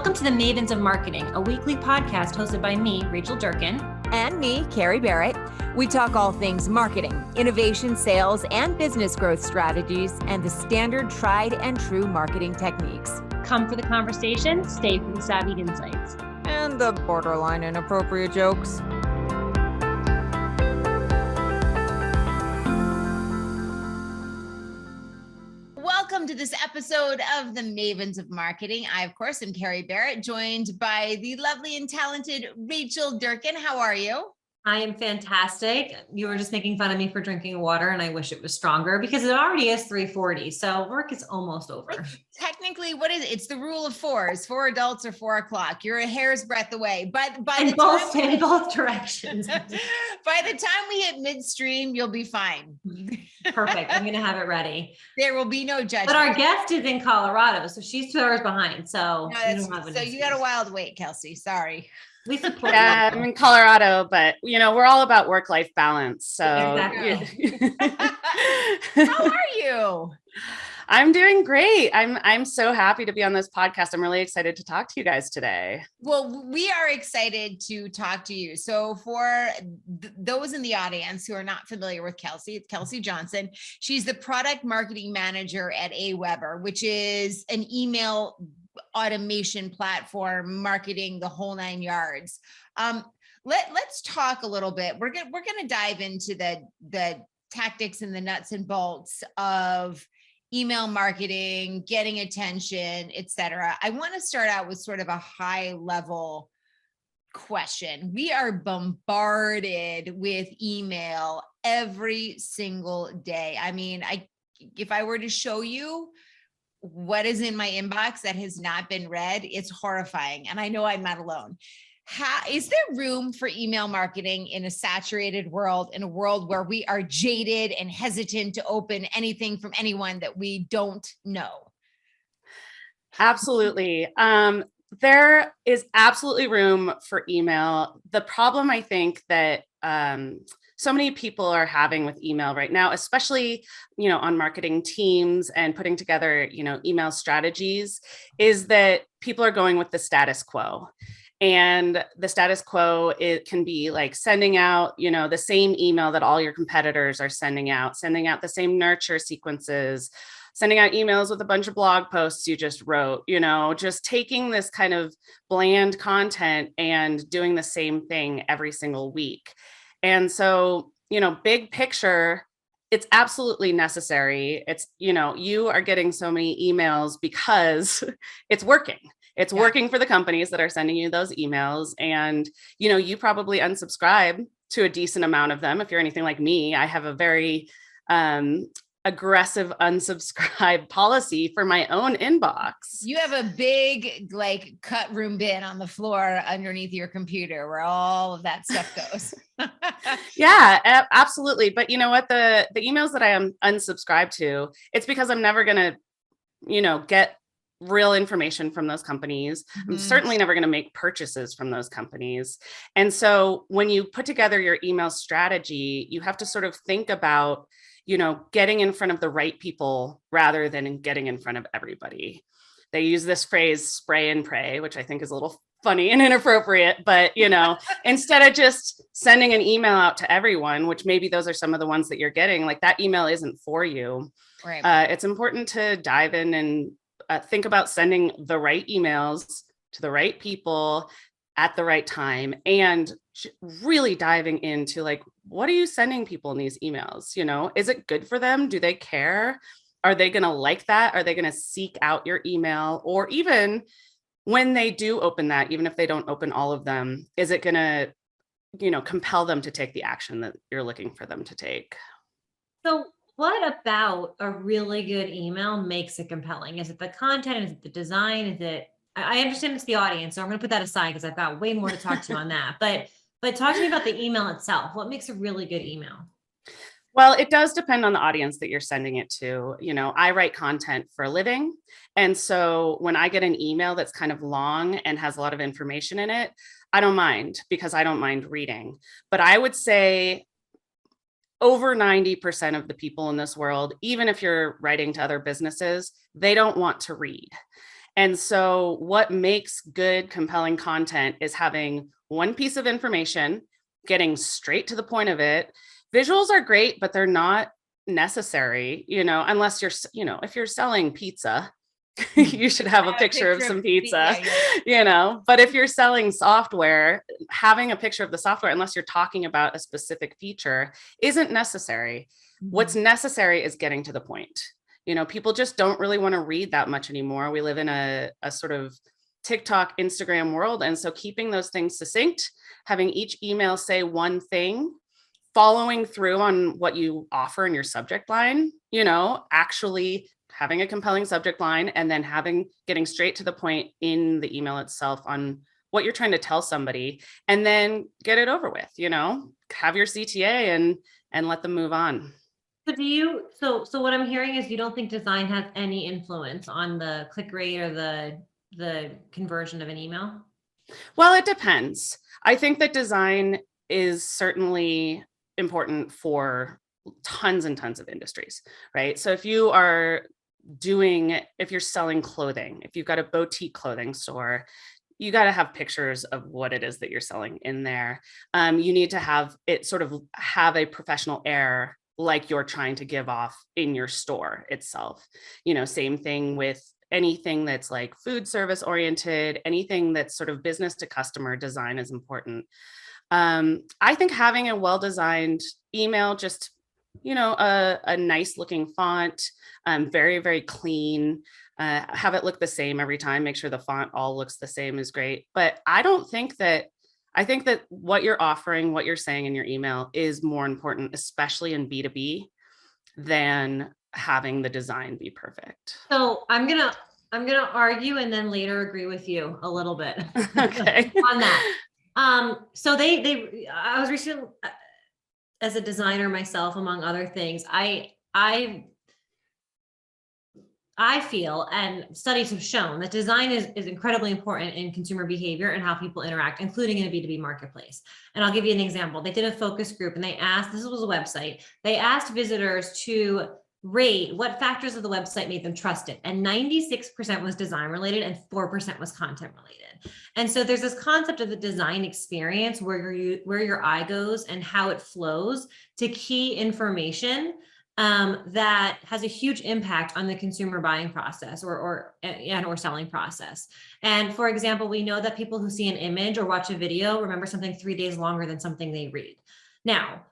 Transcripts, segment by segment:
Welcome to the Mavens of Marketing, a weekly podcast hosted by me, Rachel Durkin. And me, Carrie Barrett. We talk all things marketing, innovation, sales, and business growth strategies, and the standard tried and true marketing techniques. Come for the conversation, stay for the savvy insights. And the borderline inappropriate jokes. Welcome to this episode of the Mavens of Marketing. I, of course, am Carrie Barrett, joined by the lovely and talented Rachel Durkin. How are you? I am fantastic. You were just making fun of me for drinking water, and I wish it was stronger because it already is 3:40. So work is almost over. Technically, what is it? It's the rule of fours, 4 adults or 4 o'clock. You're a hair's breadth away. In both directions. By the time we hit midstream, you'll be fine. Perfect. I'm going to have it ready. There will be no judgment. But our guest is in Colorado, so she's 2 hours behind. So, you got a wild wait, Kelsey. Sorry. We support Yeah, I'm in Colorado, but we're all about work-life balance. So exactly. How are you? I'm doing great. I'm so happy to be on this podcast. I'm really excited to talk to you guys today. Well, we are excited to talk to you. So for those in the audience who are not familiar with Kelsey, it's Kelsey Johnson. She's the product marketing manager at AWeber, which is an email automation platform, marketing the whole 9 yards. Let's talk a little bit. We're gonna dive into the tactics and the nuts and bolts of email marketing, getting attention, etc. I want to start out with sort of a high level question. We are bombarded with email every single day. I mean, if I were to show you what is in my inbox that has not been read, it's horrifying. And I know I'm not alone. Is there room for email marketing in a saturated world, in a world where we are jaded and hesitant to open anything from anyone that we don't know? Absolutely. There is absolutely room for email. The problem I think that so many people are having with email right now, especially, on marketing teams and putting together, email strategies, is that people are going with the status quo. And the status quo, it can be like sending out, the same email that all your competitors are sending out the same nurture sequences, sending out emails with a bunch of blog posts you just wrote, just taking this kind of bland content and doing the same thing every single week. And so, big picture, it's absolutely necessary. It's, you are getting so many emails because it's working. It's working for the companies that are sending you those emails. And, you probably unsubscribe to a decent amount of them. If you're anything like me, I have a very aggressive unsubscribe policy for my own inbox. You have a big cut room bin on the floor underneath your computer where all of that stuff goes. Yeah, absolutely. But you know what? The emails that I am unsubscribed to, it's because I'm never going to, get real information from those companies. Mm-hmm. I'm certainly never going to make purchases from those companies. And so when you put together your email strategy, you have to sort of think about, getting in front of the right people rather than getting in front of everybody. They use this phrase, spray and pray, which I think is a little funny and inappropriate, but, instead of just sending an email out to everyone, which maybe those are some of the ones that you're getting, like that email isn't for you. Right. It's important to dive in and think about sending the right emails to the right people at the right time, and really diving into what are you sending people in these emails? Is it good for them? Do they care? Are they going to like that? Are they going to seek out your email? Or even when they do open that, even if they don't open all of them, is it going to, compel them to take the action that you're looking for them to take? So what about a really good email makes it compelling? Is it the content? Is it the design? Is it, I understand it's the audience, so I'm going to put that aside because I've got way more to talk to you on that. But talk to me about the email itself. What makes a really good email? Well, it does depend on the audience that you're sending it to. I write content for a living. And so when I get an email that's kind of long and has a lot of information in it, I don't mind, because I don't mind reading. But I would say over 90% of the people in this world, even if you're writing to other businesses, they don't want to read. And so what makes good, compelling content is having one piece of information, getting straight to the point of it. Visuals are great, but they're not necessary, unless if you're selling pizza, you should have a picture of some pizza, but if you're selling software, having a picture of the software, unless you're talking about a specific feature, isn't necessary. What's necessary is getting to the point. People just don't really want to read that much anymore. We live in a sort of TikTok, Instagram world. And so keeping those things succinct, having each email say one thing, following through on what you offer in your subject line, actually having a compelling subject line, and then getting straight to the point in the email itself on what you're trying to tell somebody, and then get it over with, have your CTA and let them move on. So so what I'm hearing is you don't think design has any influence on the click rate or the conversion of an email? Well, it depends. I think that design is certainly important for tons and tons of industries, right? So if you're selling clothing, if you've got a boutique clothing store, you got to have pictures of what it is that you're selling in there. You need to have it sort of have a professional air, like you're trying to give off in your store itself. Same thing with anything that's like food service oriented, anything that's sort of business to customer, design is important. I think having a well-designed email, just, a nice looking font, very, very clean, have it look the same every time, make sure the font all looks the same is great. But I think that what you're offering, what you're saying in your email is more important, especially in B2B, than having the design be perfect. So I'm gonna argue and then later agree with you a little bit Okay. on that. So I was recently, as a designer myself, among other things, I feel, and studies have shown, that design is incredibly important in consumer behavior and how people interact, including in a B2B marketplace. And I'll give you an example. They did a focus group and this was a website, they asked visitors to rate what factors of the website made them trust it. And 96% was design related and 4% was content related. And so there's this concept of the design experience where your eye goes and how it flows to key information that has a huge impact on the consumer buying process or selling process. And for example, we know that people who see an image or watch a video remember something 3 days longer than something they read. Now,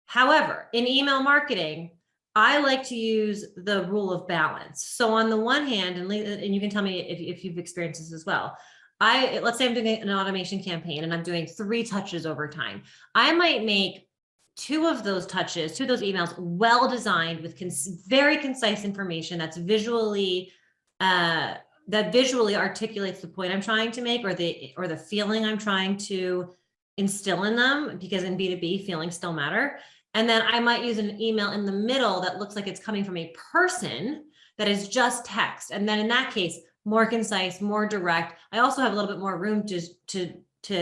however, in email marketing, I like to use the rule of balance. So on the one hand, and you can tell me if you've experienced this as well. Let's say I'm doing an automation campaign and I'm doing 3 touches over time. I might make 2 of those emails well-designed with very concise information that's visually articulates the point I'm trying to make or the feeling I'm trying to instill in them, because in B2B feelings still matter. And then I might use an email in the middle that looks like it's coming from a person that is just text. And then in that case, more concise, more direct. I also have a little bit more room to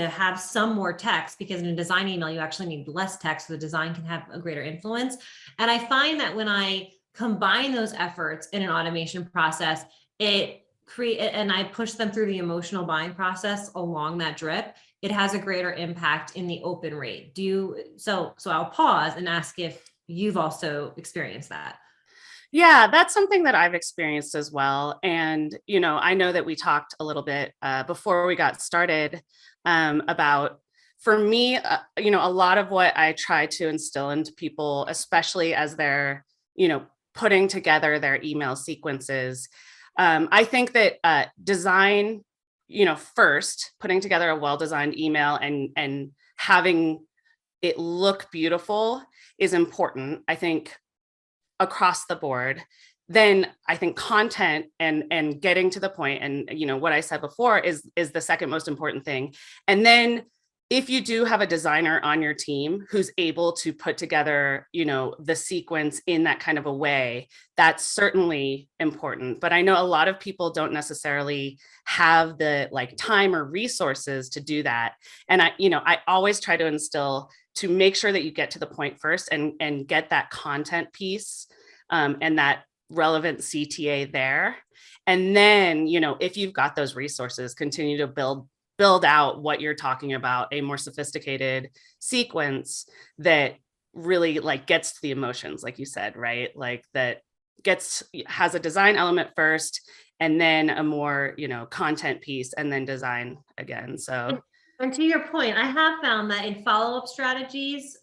have some more text, because in a design email, you actually need less text so the design can have a greater influence. And I find that when I combine those efforts in an automation process, and I push them through the emotional buying process along that drip, it has a greater impact in the open rate. So I'll pause and ask if you've also experienced that. Yeah, that's something that I've experienced as well. And, I know that we talked a little bit before we got started about, for me, a lot of what I try to instill into people, especially as they're, putting together their email sequences. I think that design, first putting together a well-designed email and having it look beautiful is important, I think, across the board. Then I think content and getting to the point, and what I said before is the second most important thing. And then if you do have a designer on your team who's able to put together, the sequence in that kind of a way, that's certainly important. But I know a lot of people don't necessarily have the time or resources to do that. And I always try to instill to make sure that you get to the point first and get that content piece and that relevant CTA there. And then, if you've got those resources, continue to build out what you're talking about, a more sophisticated sequence that really like gets to the emotions, like you said, right? Like that has a design element first, and then a more, content piece, and then design again. So. And to your point, I have found that in follow-up strategies,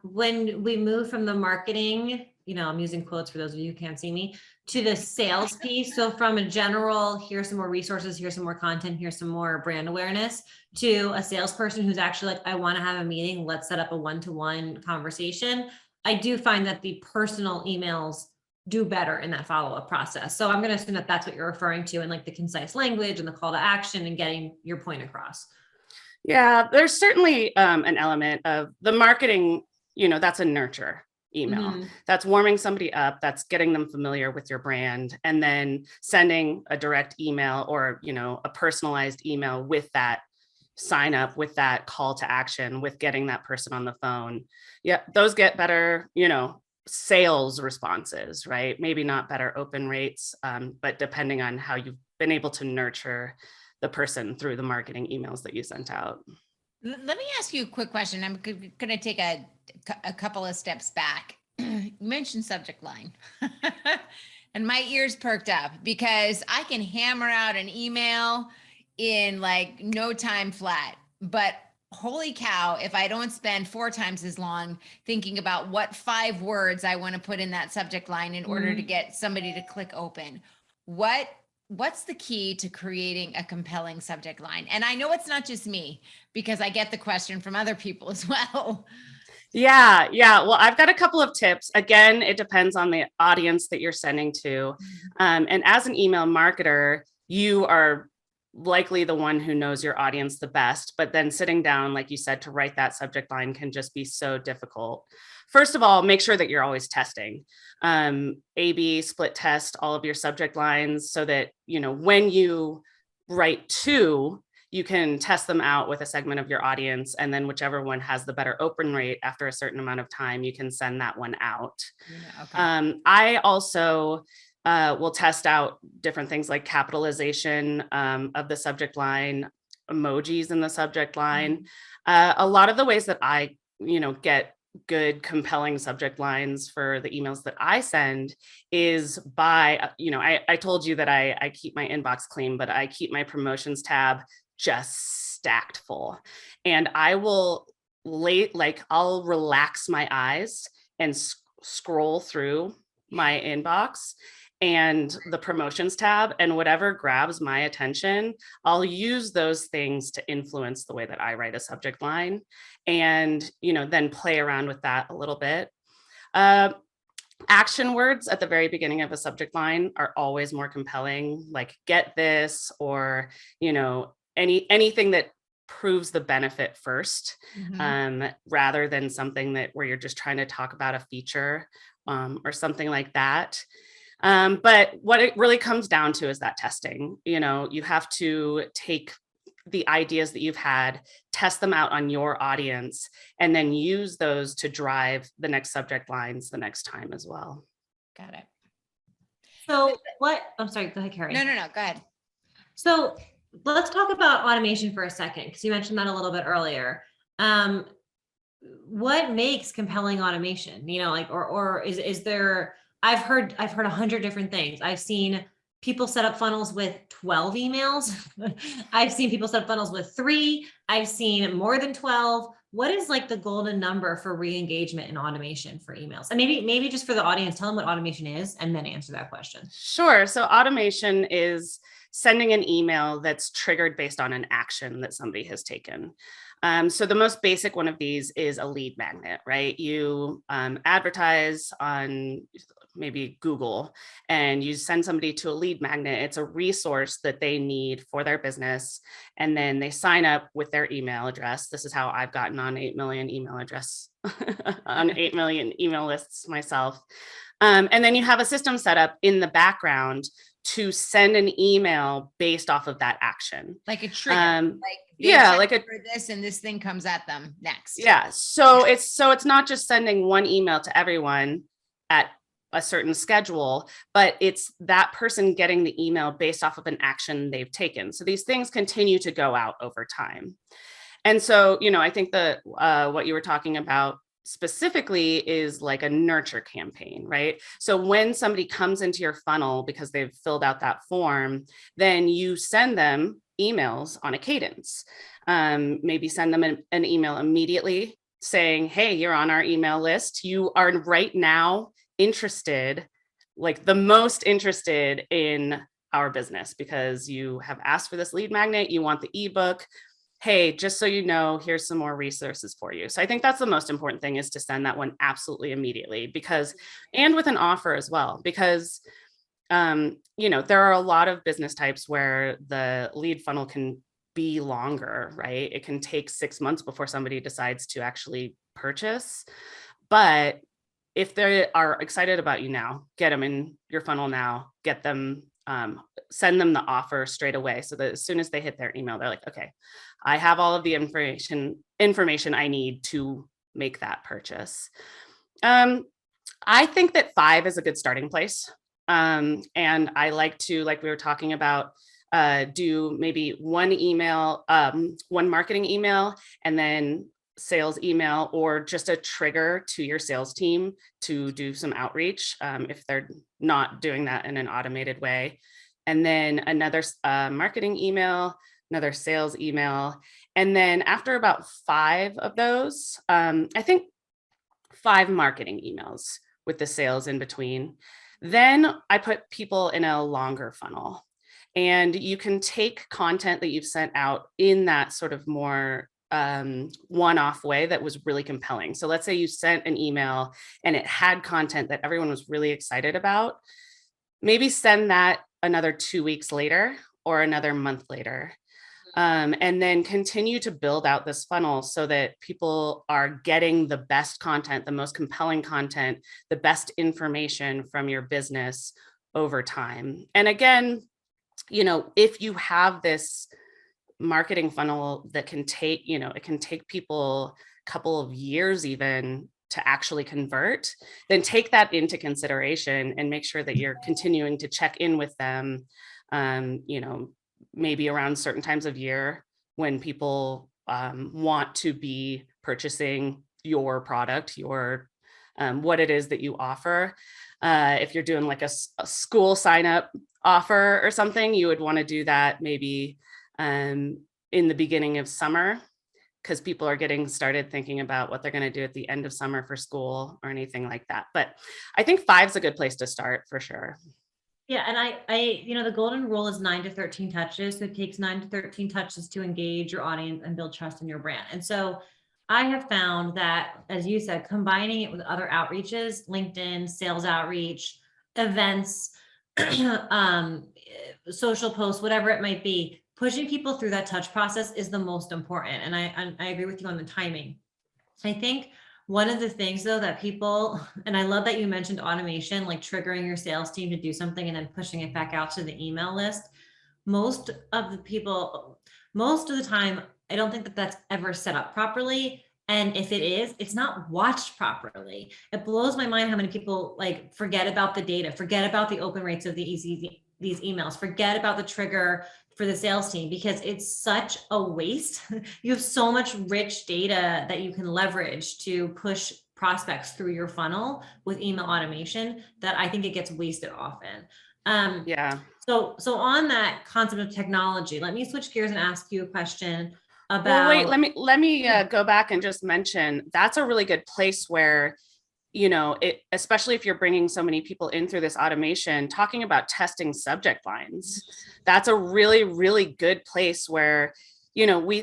when we move from the marketing, I'm using quotes for those of you who can't see me, to the sales piece. So from a general, here's some more resources, here's some more content, here's some more brand awareness, to a salesperson who's actually like, I want to have a meeting, let's set up a one-to-one conversation. I do find that the personal emails do better in that follow-up process. So I'm going to assume that that's what you're referring to, and like the concise language and the call to action and getting your point across. Yeah, there's certainly an element of the marketing, that's a nurture email. That's warming somebody up, that's getting them familiar with your brand, and then sending a direct email or, a personalized email with that sign up, with that call to action, with getting that person on the phone. Yeah, those get better, sales responses, right? Maybe not better open rates, but depending on how you've been able to nurture the person through the marketing emails that you sent out. Let me ask you a quick question. I'm going to take a couple of steps back. You mentioned subject line and my ears perked up because I can hammer out an email in like no time flat, but holy cow, if I don't spend 4 times as long thinking about what 5 words I want to put in that subject line in order to get somebody to click open, what's the key to creating a compelling subject line? And I know it's not just me, because I get the question from other people as well. Yeah. Well, I've got a couple of tips. Again, it depends on the audience that you're sending to. And as an email marketer, you are likely the one who knows your audience the best, but then sitting down, like you said, to write that subject line can just be so difficult. First of all, make sure that you're always testing. A/B split test all of your subject lines so that, when you write 2, you can test them out with a segment of your audience. And then whichever one has the better open rate after a certain amount of time, you can send that one out. Okay. I also will test out different things like capitalization of the subject line, emojis in the subject line. A lot of the ways that I, get good, compelling subject lines for the emails that I send is by, I told you that I keep my inbox clean, but I keep my promotions tab just stacked full. And I will I'll relax my eyes and scroll through my inbox and the promotions tab, and whatever grabs my attention, I'll use those things to influence the way that I write a subject line, and then play around with that a little bit. Action words at the very beginning of a subject line are always more compelling, like get this, or anything that proves the benefit first, rather than something where you're just trying to talk about a feature or something like that. But what it really comes down to is that testing. You have to take the ideas that you've had, test them out on your audience, and then use those to drive the next subject lines the next time as well. Got it. So I'm sorry, go ahead, Carrie. No, go ahead. So let's talk about automation for a second, because you mentioned that a little bit earlier. What makes compelling automation? Or is there? I've heard 100 different things. I've seen people set up funnels with 12 emails. I've seen people set up funnels with 3. I've seen more than 12. What is like the golden number for re-engagement and automation for emails? And maybe just for the audience, tell them what automation is and then answer that question. Sure. So automation is sending an email that's triggered based on an action that somebody has taken. So the most basic one of these is a lead magnet, right? You advertise on maybe Google and you send somebody to a lead magnet. It's a resource that they need for their business. And then they sign up with their email address. This is how I've gotten on 8 million email address on 8 million email lists myself. And then you have a system set up in the background to send an email based off of that action. Like a trigger. Like this and this thing comes at them next. Yeah. So it's not just sending one email to everyone at a certain schedule, but it's that person getting the email based off of an action they've taken. So these things continue to go out over time. And so, I think what you were talking about specifically is like a nurture campaign, right? So when somebody comes into your funnel because they've filled out that form, then you send them emails on a cadence. Maybe send them an email immediately saying, hey, you're on our email list. You are right now interested, like the most interested in our business because you have asked for this lead magnet, you want the ebook. Hey, just so you know, here's some more resources for you. So I think that's the most important thing, is to send that one absolutely immediately, because, and with an offer as well, because there are a lot of business types where the lead funnel can be longer, right? It can take 6 months before somebody decides to actually purchase. But if they are excited about you now, get them in your funnel now, get them, send them the offer straight away, so that as soon as they hit their email, they're like, okay, I have all of the information I need to make that purchase. I think that 5 is a good starting place. And I like to, like we were talking about, do maybe one email, one marketing email, and then sales email, or just a trigger to your sales team to do some outreach if they're not doing that in an automated way. And then another marketing email, another sales email. And then after about 5 of those, I think 5 marketing emails with the sales in between. Then I put people in a longer funnel. And you can take content that you've sent out in that sort of more one-off way that was really compelling. So let's say you sent an email and it had content that everyone was really excited about. Maybe send that another 2 weeks later or another month later. And then continue to build out this funnel so that people are getting the best content, the most compelling content, the best information from your business over time. And again, if you have this marketing funnel that can take, it can take people a couple of years even to actually convert, then take that into consideration and make sure that you're continuing to check in with them, maybe around certain times of year when people want to be purchasing your product, your what it is that you offer. If you're doing like a school sign up offer or something, you would want to do that maybe in the beginning of summer, because people are getting started thinking about what they're going to do at the end of summer for school or anything like that. But I think 5 is a good place to start for sure. Yeah. And I, the golden rule is 9 to 13 touches. So it takes 9 to 13 touches to engage your audience and build trust in your brand. And so I have found that, as you said, combining it with other outreaches, LinkedIn, sales outreach, events, social posts, whatever it might be, pushing people through that touch process is the most important. And I agree with you on the timing. I think one of the things though that people, and I love that you mentioned automation, like triggering your sales team to do something and then pushing it back out to the email list. Most of the time, I don't think that that's ever set up properly. And if it is, it's not watched properly. It blows my mind how many people like forget about the data, forget about the open rates of these emails, forget about the trigger for the sales team, because it's such a waste. You have so much rich data that you can leverage to push prospects through your funnel with email automation that I think it gets wasted often. Yeah. So on that concept of technology, let me switch gears and ask you a question about. Well, wait, let me go back and just mention that's a really good place where, especially if you're bringing so many people in through this automation, talking about testing subject lines, that's a really, really good place where,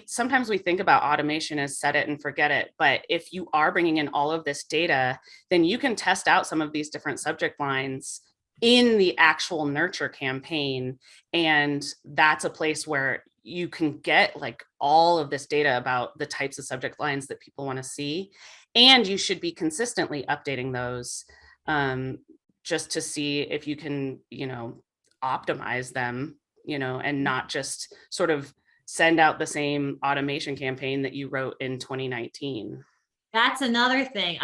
sometimes we think about automation as set it and forget it. But if you are bringing in all of this data, then you can test out some of these different subject lines in the actual nurture campaign. And that's a place where you can get like all of this data about the types of subject lines that people want to see. And you should be consistently updating those just to see if you can, optimize them, and not just sort of send out the same automation campaign that you wrote in 2019. That's another thing.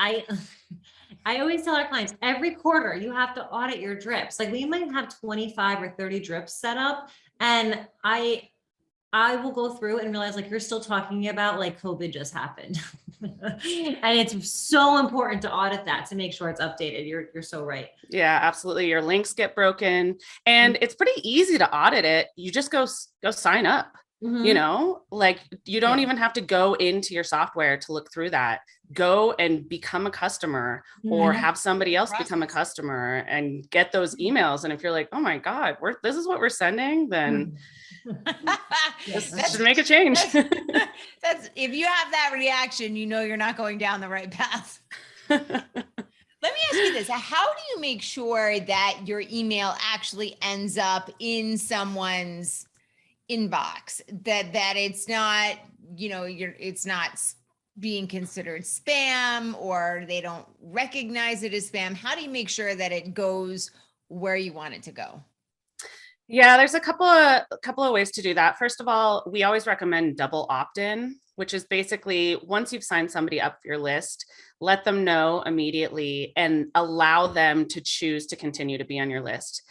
I always tell our clients every quarter you have to audit your drips. Like we might have 25 or 30 drips set up, and I will go through and realize like you're still talking about like COVID just happened. And it's so important to audit that to make sure it's updated. You're so right. Yeah, absolutely. Your links get broken, and it's pretty easy to audit it. You just go sign up. Mhm. Like you don't Yeah. even have to go into your software to look through that. Go and become a customer, or Mhm. have somebody else become a Process. customer and get those emails. And if you're like, oh my God, this is what we're sending, then this Yeah. should make a change. That's if you have that reaction, you know you're not going down the right path. Let me ask you this. How do you make sure that your email actually ends up in someone's inbox? That it's not, it's not being considered spam, or they don't recognize it as spam. How do you make sure that it goes where you want it to go? Yeah, there's a couple of ways to do that. First of all, we always recommend double opt-in, which is basically once you've signed somebody up for your list, let them know immediately and allow them to choose to continue to be on your list.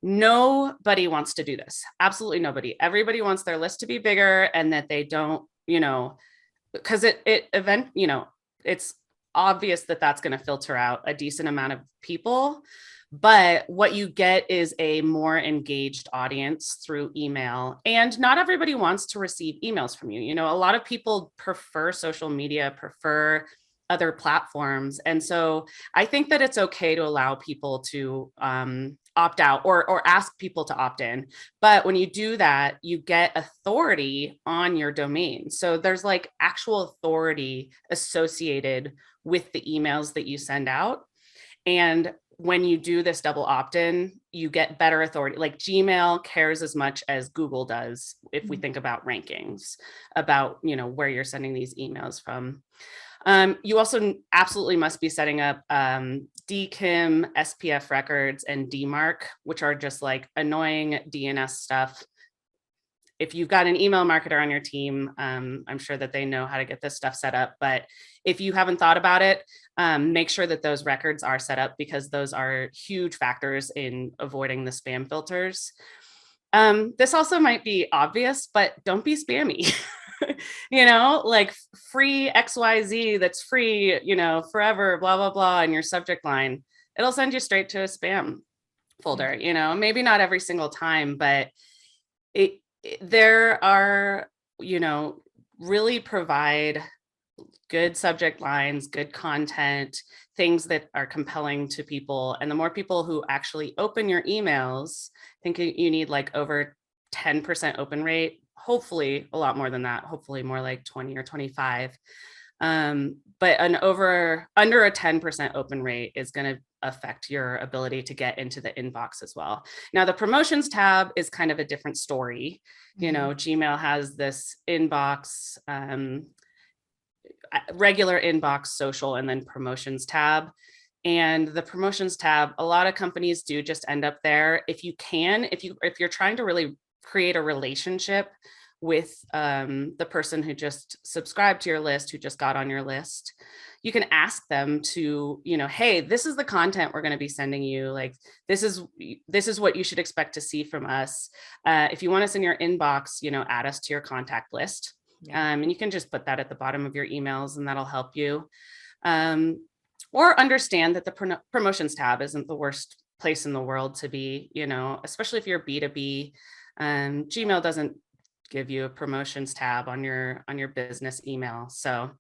Nobody wants to do this. Absolutely nobody. Everybody wants their list to be bigger, and that they don't, because it's obvious that that's going to filter out a decent amount of people. But what you get is a more engaged audience through email. And not everybody wants to receive emails from you. A lot of people prefer social media, prefer other platforms. And so I think that it's okay to allow people to opt out, or ask people to opt in. But when you do that, you get authority on your domain. So there's like actual authority associated with the emails that you send out. And when you do this double opt-in, you get better authority. Like Gmail cares as much as Google does if we think about rankings, about where you're sending these emails from. You also absolutely must be setting up DKIM, SPF records, and DMARC, which are just like annoying DNS stuff. If you've got an email marketer on your team, I'm sure that they know how to get this stuff set up. But if you haven't thought about it, make sure that those records are set up, because those are huge factors in avoiding the spam filters. This also might be obvious, but don't be spammy. Like free XYZ that's free, forever, blah, blah, blah, in your subject line. It'll send you straight to a spam folder, maybe not every single time, but there are, really provide good subject lines, good content, things that are compelling to people. And the more people who actually open your emails, I think you need like over 10% open rate, hopefully a lot more than that, hopefully more like 20 or 25. But under a 10% open rate is going to affect your ability to get into the inbox as well. Now, the promotions tab is kind of a different story. Gmail has this inbox, regular inbox, social, and then promotions tab. And the promotions tab, a lot of companies do just end up there. If you're trying to really create a relationship with the person who just subscribed to your list, who just got on your list, you can ask them to, hey, this is the content we're going to be sending you. Like, this is what you should expect to see from us. If you want us in your inbox, add us to your contact list. Yeah. And you can just put that at the bottom of your emails, and that'll help you. Or understand that the promotions tab isn't the worst place in the world to be, especially if you're B2B. Gmail doesn't give you a promotions tab on your business email. So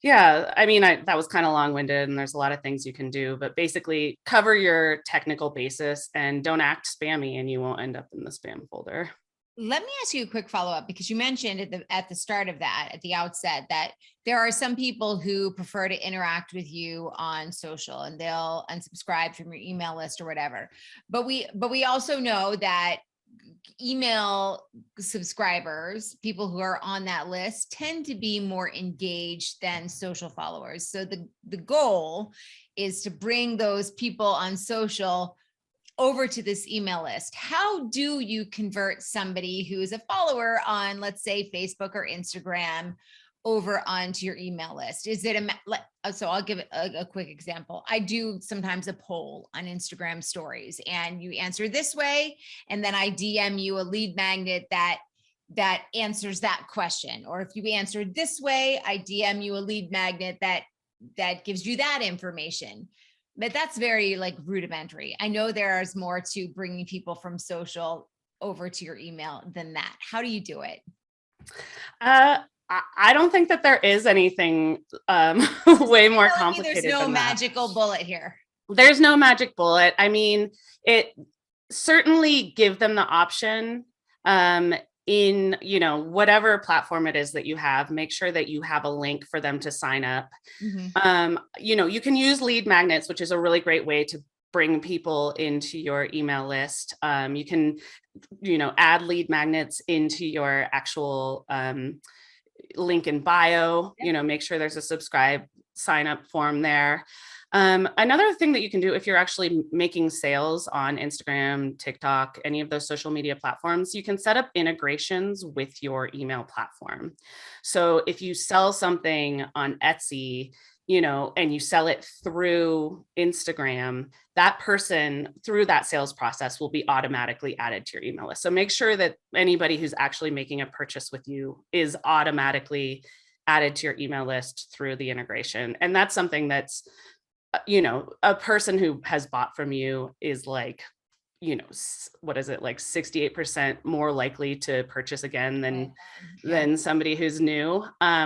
yeah, I mean, that was kind of long-winded, and there's a lot of things you can do, but basically cover your technical basis and don't act spammy, and you won't end up in the spam folder. Let me ask you a quick follow-up, because you mentioned at the start of that, at the outset, that there are some people who prefer to interact with you on social, and they'll unsubscribe from your email list or whatever. But we also know that email subscribers, people who are on that list, tend to be more engaged than social followers. So the goal is to bring those people on social over to this email list. How do you convert somebody who is a follower on, let's say, Facebook or Instagram over onto your email list? Is it so I'll give a quick example. I do sometimes a poll on Instagram stories, and you answer this way, and then I DM you a lead magnet that answers that question. Or if you answer this way, I DM you a lead magnet that gives you that information. But that's very like rudimentary. I know there is more to bringing people from social over to your email than that. How do you do it? I don't think that there is anything way more complicated. There's no than magical bullet here. There's no magic bullet. I mean, it certainly give them the option in, whatever platform it is that you have, make sure that you have a link for them to sign up. Mm-hmm. You can use lead magnets, which is a really great way to bring people into your email list. You can, add lead magnets into your actual link in bio, make sure there's a subscribe sign up form there. Another thing that you can do if you're actually making sales on Instagram, TikTok, any of those social media platforms, you can set up integrations with your email platform. So if you sell something on Etsy, and you sell it through Instagram, that person through that sales process will be automatically added to your email list. So make sure that anybody who's actually making a purchase with you is automatically added to your email list through the integration. And that's something that's, a person who has bought from you is like, what is it, like 68% more likely to purchase again than somebody who's new.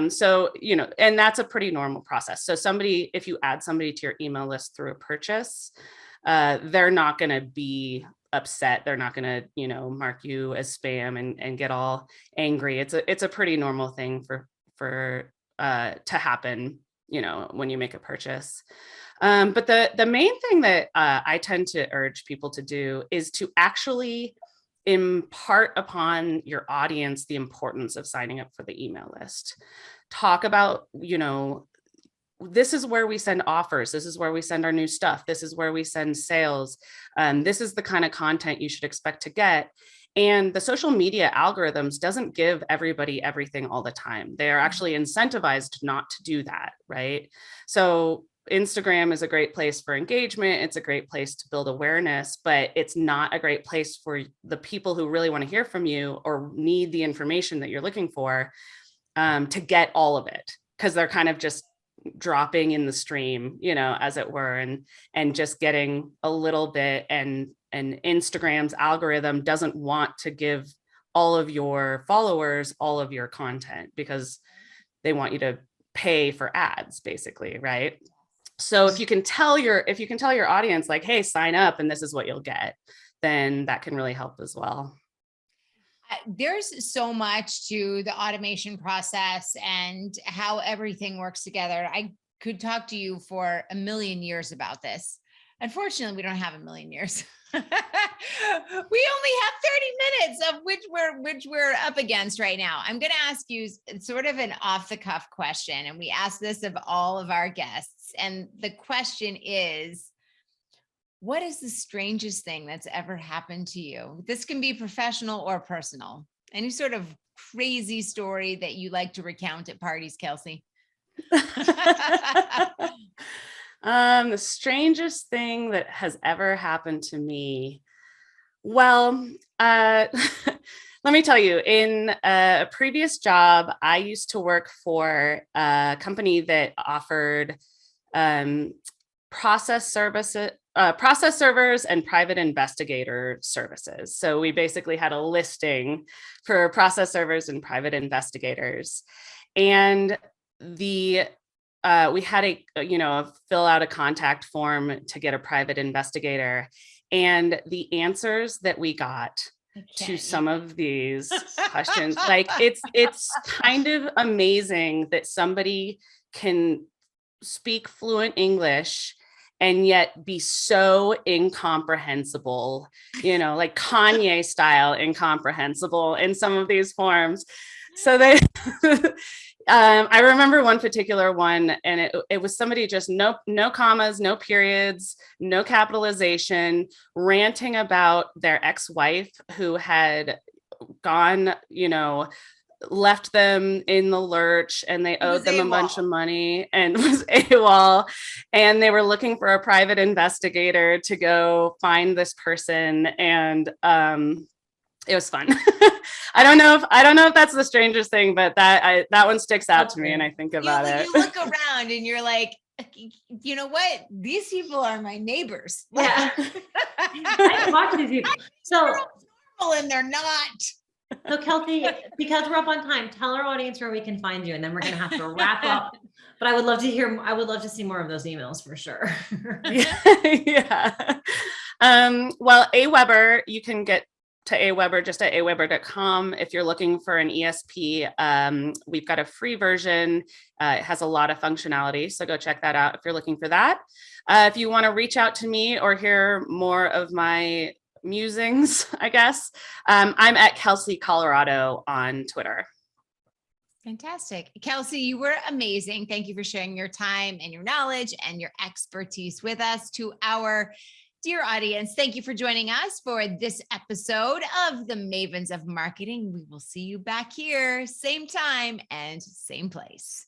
So, and that's a pretty normal process. So if you add somebody to your email list through a purchase, they're not going to be upset. They're not going to, mark you as spam and get all angry. It's a pretty normal thing for to happen, when you make a purchase. But the main thing that I tend to urge people to do is to actually impart upon your audience the importance of signing up for the email list. Talk about, this is where we send offers. This is where we send our new stuff. This is where we send sales. This is the kind of content you should expect to get. And the social media algorithms doesn't give everybody everything all the time. They are actually incentivized not to do that, right? So Instagram is a great place for engagement. It's a great place to build awareness, but it's not a great place for the people who really want to hear from you or need the information that you're looking for to get all of it, because they're kind of just dropping in the stream, as it were, and just getting a little bit. And Instagram's algorithm doesn't want to give all of your followers all of your content because they want you to pay for ads, basically, right? So if you can tell your audience like, hey, sign up and this is what you'll get, then that can really help as well. There's so much to the automation process and how everything works together. I could talk to you for a million years about this. Unfortunately, we don't have a million years. We only have 30 minutes of which we're up against right now. I'm going to ask you sort of an off the cuff question, and we ask this of all of our guests. And the question is, what is the strangest thing that's ever happened to you? This can be professional or personal. Any sort of crazy story that you like to recount at parties, Kelsey? The strangest thing that has ever happened to me. Well, let me tell you, in a previous job, I used to work for a company that offered process servers and private investigator services. So we basically had a listing for process servers and private investigators. And we had a fill out a contact form to get a private investigator. And the answers that we got to some of these questions, like it's kind of amazing that somebody can speak fluent English and yet be so incomprehensible, like Kanye style incomprehensible in some of these forms. So they, I remember one particular one, and it was somebody just no commas, no periods, no capitalization, ranting about their ex-wife who had gone, left them in the lurch and they owed them a bunch of AWOL. money and was AWOL. And they were looking for a private investigator to go find this person. And it was fun. I don't know if that's the strangest thing, but that one sticks out to me and I think about it. You look around and you're like, you know what? These people are my neighbors. Yeah. I watch these people. So, And they're not. so Kelsey, because we're up on time, tell our audience where we can find you, and then we're going to have to wrap up. But I would love to see more of those emails for sure. Yeah. Well, AWeber, you can get to AWeber just at aweber.com. If you're looking for an ESP, we've got a free version. It has a lot of functionality, so go check that out if you're looking for that. If you want to reach out to me or hear more of my musings, I guess, I'm at Kelsey Colorado on Twitter. Fantastic. Kelsey, you were amazing. Thank you for sharing your time and your knowledge and your expertise with us. To our dear audience, thank you for joining us for this episode of the Mavens of Marketing. We will see you back here, same time and same place.